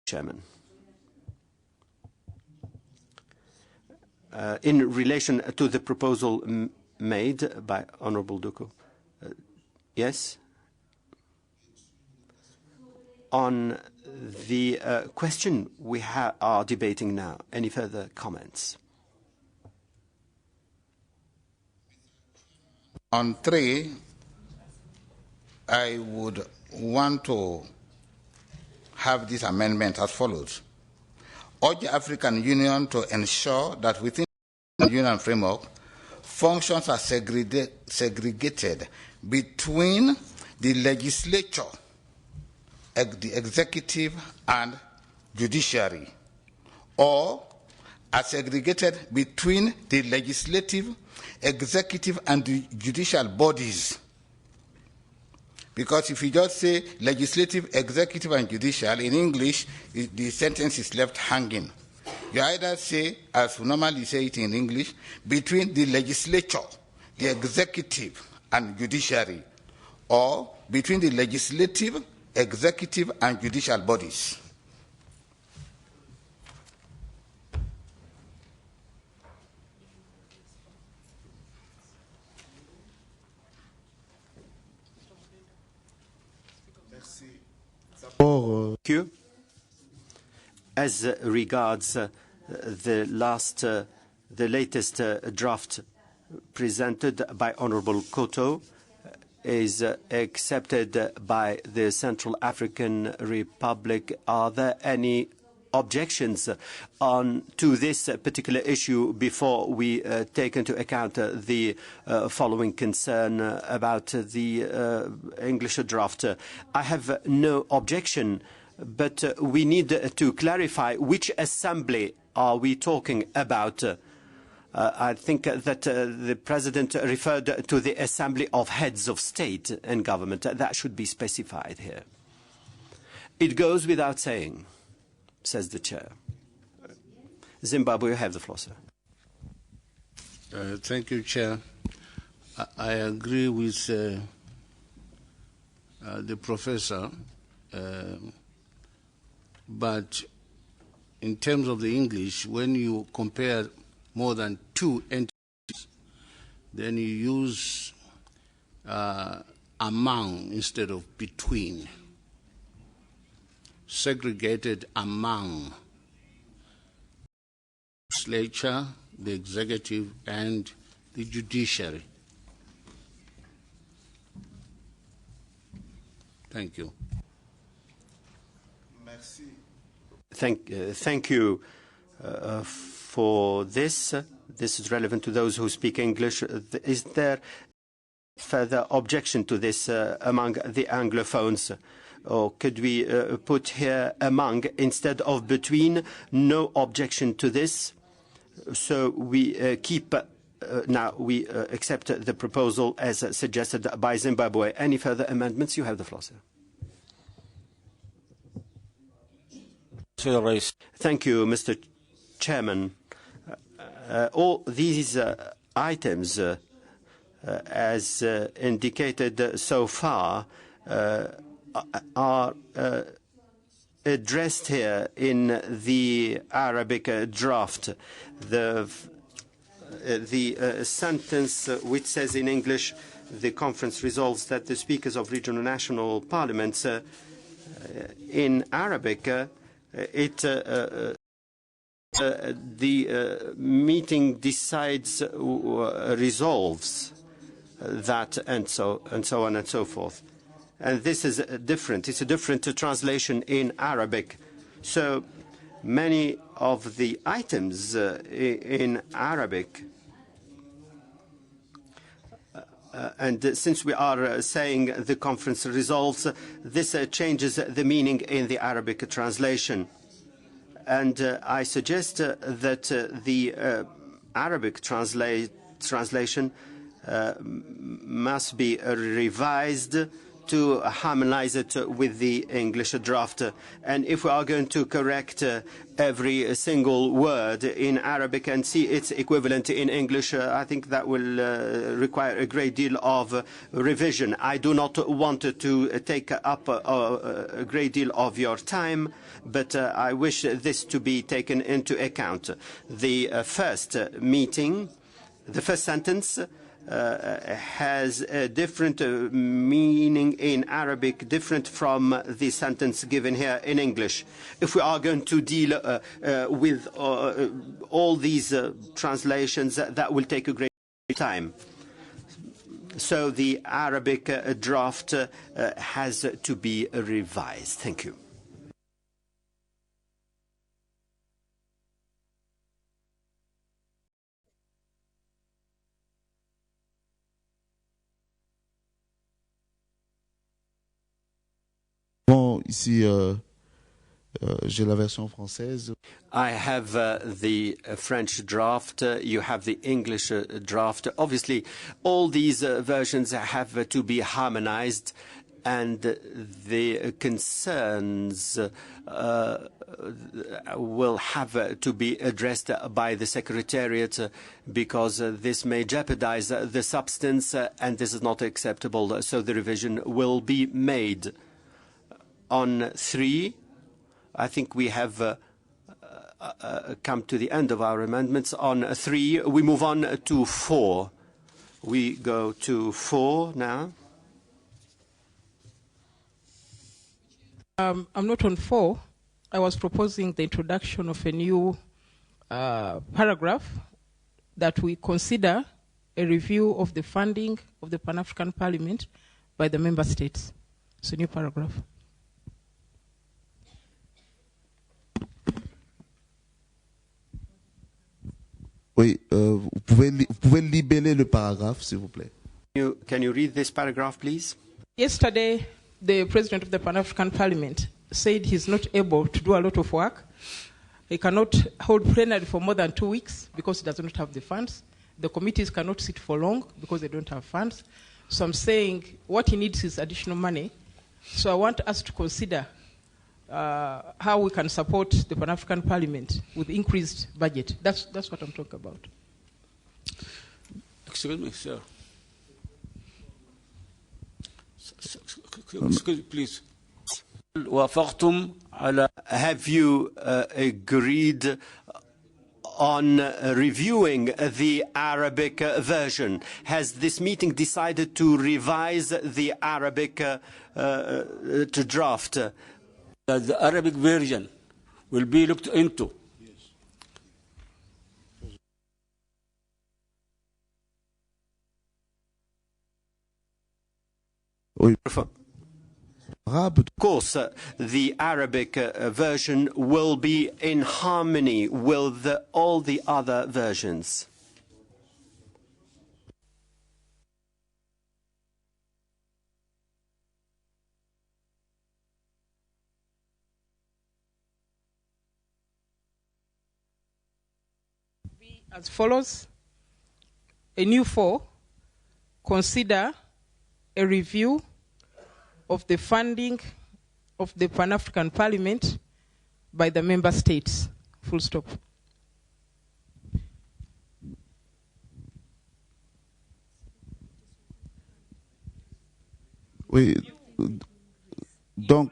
Chairman. In relation to the proposal made by Honourable Duku. Yes? On the question we are debating now, any further comments? On 3, I would want to have this amendment as follows. Urge the African Union to ensure that within the Union framework, functions are segregated between the legislature, the executive, and judiciary, or are segregated between the legislative, executive, and the judicial bodies. Because if you just say legislative, executive, and judicial, in English, the sentence is left hanging. You either say, as we normally say it in English, between the legislature, the executive, and judiciary, or between the legislative, executive, and judicial bodies. Thank you. As regards the latest draft presented by Honourable Koto is accepted by the Central African Republic. Are there any objections to this particular issue before we take into account the following concern about the English draft? I have no objection, but we need to clarify which assembly are we talking about. I think that the President referred to the Assembly of Heads of State and Government. That should be specified here. It goes without saying, says the Chair. Zimbabwe, you have the floor, sir. Thank you, Chair. I agree with the Professor, but in terms of the English, when you compare more than two entities, then you use among instead of between. Segregated among the legislature, the executive, and the judiciary. Thank you. Merci. Thank you for this. This is relevant to those who speak English. Is there further objection to this among the Anglophones? Or could we put here among instead of between? No objection to this. So we keep, now we accept the proposal as suggested by Zimbabwe. Any further amendments? You have the floor, sir. Thank you, Mr. Chairman. All these items, as indicated so far, are addressed here in the Arabic draft. The sentence which says in English, the conference resolves that the speakers of regional national parliaments, in Arabic, the meeting decides, resolves that, and so on and so forth. And this is different. It's a different translation in Arabic. So many of the items in Arabic, and since we are saying the conference resolves, this changes the meaning in the Arabic translation. And I suggest that the Arabic translation must be revised to harmonize it with the English draft. And if we are going to correct every single word in Arabic and see its equivalent in English, I think that will require a great deal of revision. I do not want to take up a great deal of your time, but I wish this to be taken into account. The first meeting, the first sentence has a different meaning in Arabic, different from the sentence given here in English. If we are going to deal with all these translations, that will take a great time. So the Arabic draft has to be revised. Thank you. Bon, ici, j'ai la version française. I have the French draft. You have the English draft. Obviously, all these versions have to be harmonized, and the concerns will have to be addressed by the Secretariat because this may jeopardize the substance, and this is not acceptable. So the revision will be made. On 3, I think we have come to the end of our amendments. On 3, we move on to 4. We go to 4 now. I'm not on 4. I was proposing the introduction of a new paragraph that we consider a review of the funding of the Pan-African Parliament by the member states. It's a new paragraph. Oui, vous pouvez libeller le paragraphe, s'il vous plaît. Can you read this paragraph, please? Yesterday, the president of the Pan-African Parliament said he's not able to do a lot of work. He cannot hold plenary for more than 2 weeks because he does not have the funds. The committees cannot sit for long because they don't have funds. So I'm saying what he needs is additional money. So I want us to consider how we can support the Pan-African Parliament with increased budget. That's what I'm talking about. Excuse me, sir. Excuse, please. Have you agreed on reviewing the Arabic version? Has this meeting decided to revise the Arabic to draft? The Arabic version will be looked into. Oui. Of course, the Arabic version will be in harmony with all the other versions. As follows: a new 4, consider a review of the funding of the Pan-African Parliament by the member states. Full stop. Oui. Donc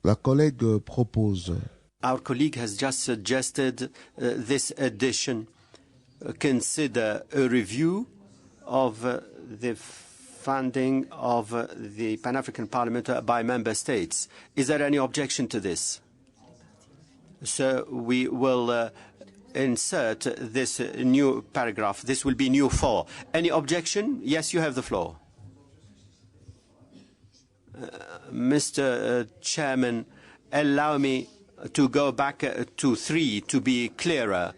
la collègue propose. Our colleague has just suggested this addition. Consider a review of the funding of the Pan-African Parliament by member states. Is there any objection to this? So we will insert this new paragraph. This will be new 4. Any objection? Yes, you have the floor. Mr. Chairman, allow me to go back to 3 to be clearer.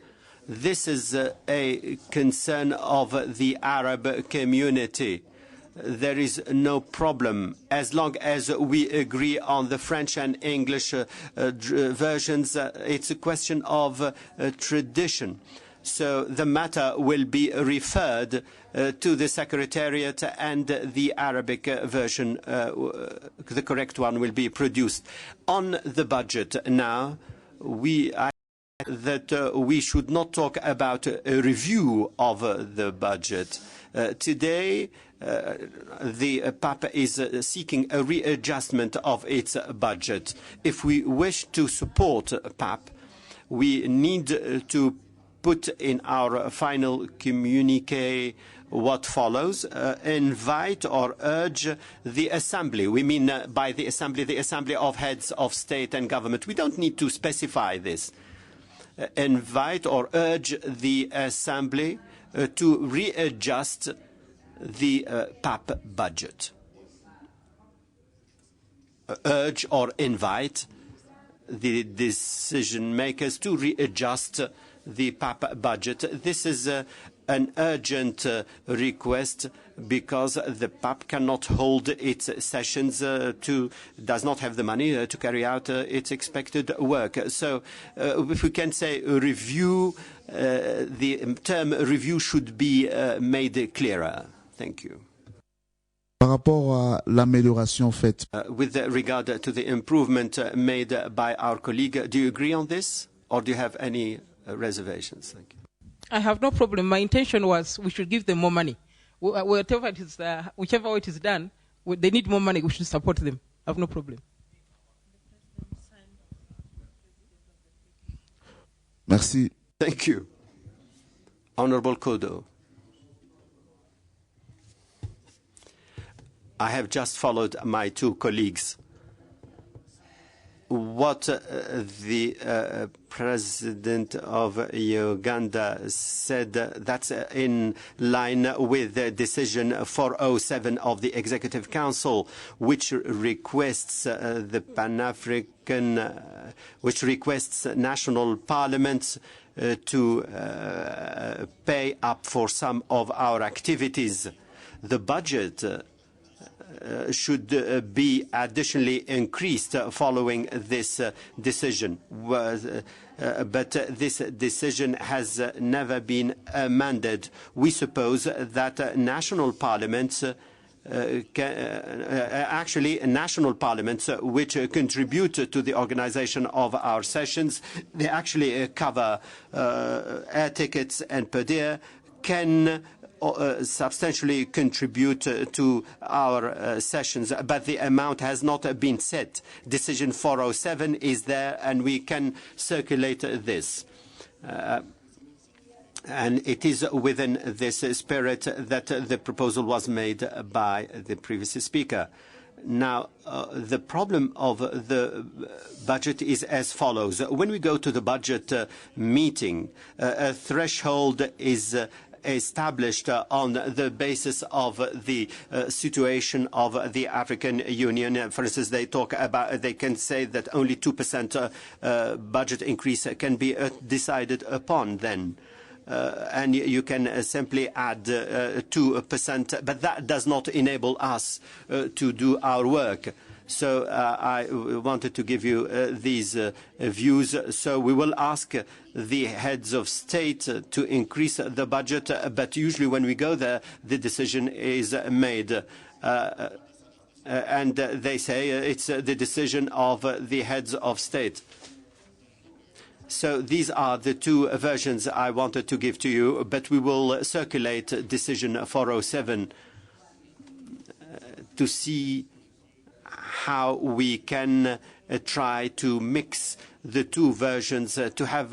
This is a concern of the Arab community. There is no problem as long as we agree on the French and English versions. It's a question of tradition. So the matter will be referred to the Secretariat, and the Arabic version, the correct one, will be produced. On the budget now, that we should not talk about a review of the budget. Today, the PAP is seeking a readjustment of its budget. If we wish to support PAP, we need to put in our final communique what follows: invite or urge the Assembly. We mean by the Assembly of Heads of State and Government. We don't need to specify this. Invite or urge the Assembly to readjust the PAP budget. Urge or invite the decision makers to readjust the PAP budget. This is an urgent request because the PAP cannot hold its sessions, does not have the money to carry out its expected work. So if we can say review, the term review should be made clearer. Thank you. Par rapport à l'amélioration faite. With regard to the improvement made by our colleague, do you agree on this, or do you have any reservations? Thank you. I have no problem. My intention was we should give them more money. Whatever it is, whichever way it is done, they need more money, we should support them. I have no problem. Merci. Thank you. Honorable Kodo. I have just followed my two colleagues. What the President of Uganda said, that's in line with the decision 407 of the Executive Council, which requests the Pan-African, which requests national parliaments to pay up for some of our activities. The budget should be additionally increased following this decision. But this decision has never been amended. We suppose that national parliaments actually national parliaments which contribute to the organization of our sessions, they actually cover air tickets and per diem, can substantially contribute to our sessions, but the amount has not been set. Decision 407 is there, and we can circulate this. And it is within this spirit that the proposal was made by the previous speaker. Now, the problem of the budget is as follows. When we go to the budget meeting, a threshold is established on the basis of the situation of the African Union. For instance, they can say that only 2% budget increase can be decided upon then. And you can simply add 2%, but that does not enable us to do our work. So I wanted to give you these views. So we will ask the heads of state to increase the budget, but usually when we go there, the decision is made. And they say it's the decision of the heads of state. So these are the two versions I wanted to give to you, but we will circulate decision 407 to see how we can try to mix the two versions to have